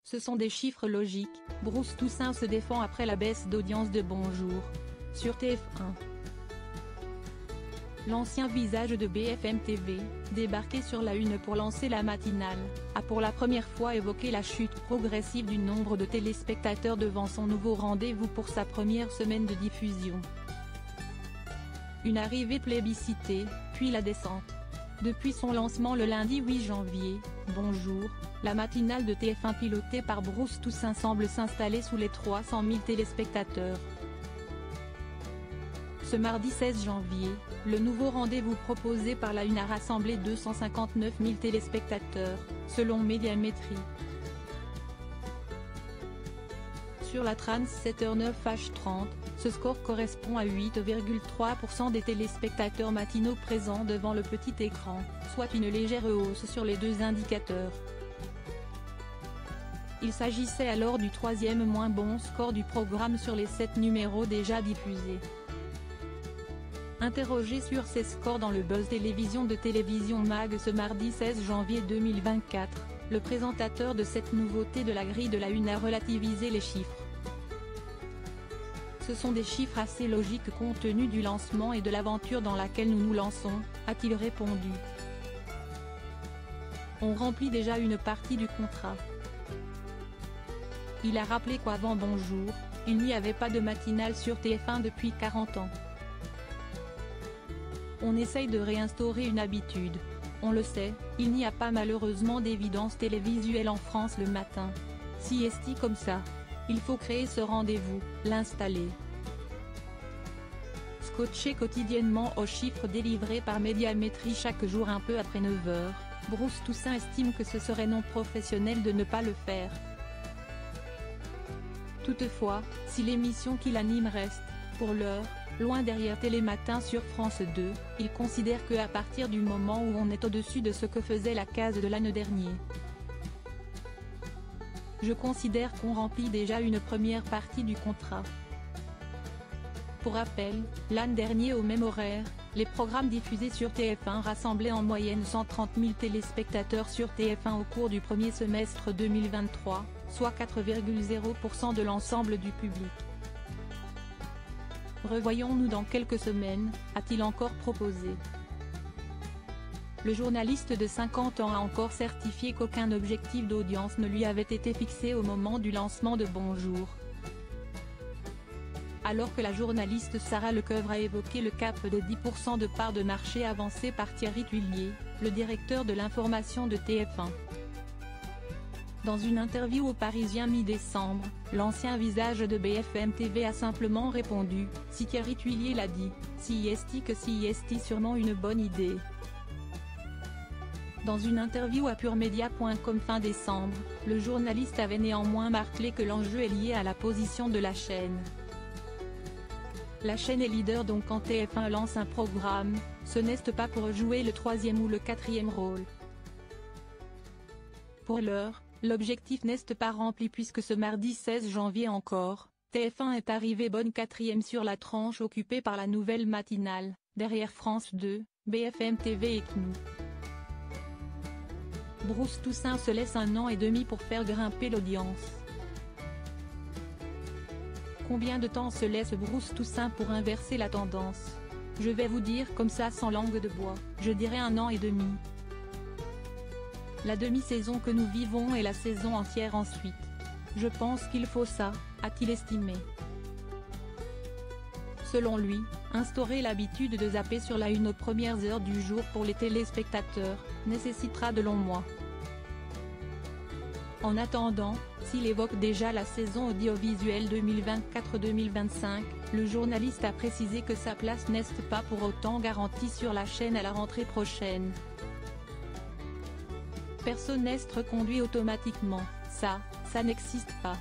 Ce sont des chiffres logiques. Bruce Toussaint se défend après la baisse d'audience de Bonjour. Sur TF1. L'ancien visage de BFM TV, débarqué sur la une pour lancer la matinale, a pour la première fois évoqué la chute progressive du nombre de téléspectateurs devant son nouveau rendez-vous pour sa première semaine de diffusion. Une arrivée plébiscitée, puis la descente. Depuis son lancement le lundi 8 janvier, Bonjour, la matinale de TF1 pilotée par Bruce Toussaint semble s'installer sous les 300 000 téléspectateurs. Ce mardi 16 janvier, le nouveau rendez-vous proposé par la une a rassemblé 259 000 téléspectateurs, selon Médiamétrie. Sur la tranche 7h09h30, ce score correspond à 8,3% des téléspectateurs matinaux présents devant le petit écran, soit une légère hausse sur les deux indicateurs. Il s'agissait alors du troisième moins bon score du programme sur les 7 numéros déjà diffusés. Interrogé sur ses scores dans le Buzz Télévision de Télévision Mag ce mardi 16 janvier 2024, le présentateur de cette nouveauté de la grille de la une a relativisé les chiffres. Ce sont des chiffres assez logiques compte tenu du lancement et de l'aventure dans laquelle nous nous lançons, a-t-il répondu. On remplit déjà une partie du contrat. Il a rappelé qu'avant Bonjour, il n'y avait pas de matinale sur TF1 depuis 40 ans. On essaye de réinstaurer une habitude. On le sait, il n'y a pas malheureusement d'évidence télévisuelle en France le matin. Si est-il comme ça. Il faut créer ce rendez-vous, l'installer. Scotché quotidiennement aux chiffres délivrés par Médiamétrie chaque jour un peu après 9h, Bruce Toussaint estime que ce serait non professionnel de ne pas le faire. Toutefois, si l'émission qu'il anime reste, pour l'heure, loin derrière Télématin sur France 2, il considère que à partir du moment où on est au-dessus de ce que faisait la case de l'année dernier. Je considère qu'on remplit déjà une première partie du contrat. Pour rappel, l'an dernier au même horaire, les programmes diffusés sur TF1 rassemblaient en moyenne 130 000 téléspectateurs sur TF1 au cours du premier semestre 2023, soit 4,0% de l'ensemble du public. Revoyons-nous dans quelques semaines, a-t-il encore proposé. Le journaliste de 50 ans a encore certifié qu'aucun objectif d'audience ne lui avait été fixé au moment du lancement de Bonjour. Alors que la journaliste Sarah Lecoeuvre a évoqué le cap de 10% de part de marché avancé par Thierry Tuillier, le directeur de l'information de TF1. Dans une interview au Parisien mi-décembre, l'ancien visage de BFM TV a simplement répondu « Si Thierry Tuillier l'a dit, si est-il que si est-il sûrement une bonne idée ». Dans une interview à puremedia.com fin décembre, le journaliste avait néanmoins martelé que l'enjeu est lié à la position de la chaîne. La chaîne est leader donc quand TF1 lance un programme, ce n'est pas pour jouer le troisième ou le quatrième rôle. Pour l'heure, l'objectif n'est pas rempli puisque ce mardi 16 janvier encore, TF1 est arrivé bonne quatrième sur la tranche occupée par la nouvelle matinale, derrière France 2, BFM TV et CNOU. Bruce Toussaint se laisse 1 an et demi pour faire grimper l'audience. Combien de temps se laisse Bruce Toussaint pour inverser la tendance? Je vais vous dire comme ça sans langue de bois, je dirais 1 an et demi. La demi-saison que nous vivons et la saison entière ensuite. Je pense qu'il faut ça, a-t-il estimé. Selon lui, instaurer l'habitude de zapper sur la une aux premières heures du jour pour les téléspectateurs, nécessitera de longs mois. En attendant, s'il évoque déjà la saison audiovisuelle 2024-2025, le journaliste a précisé que sa place n'est pas pour autant garantie sur la chaîne à la rentrée prochaine. Personne n'est reconduit automatiquement, ça n'existe pas.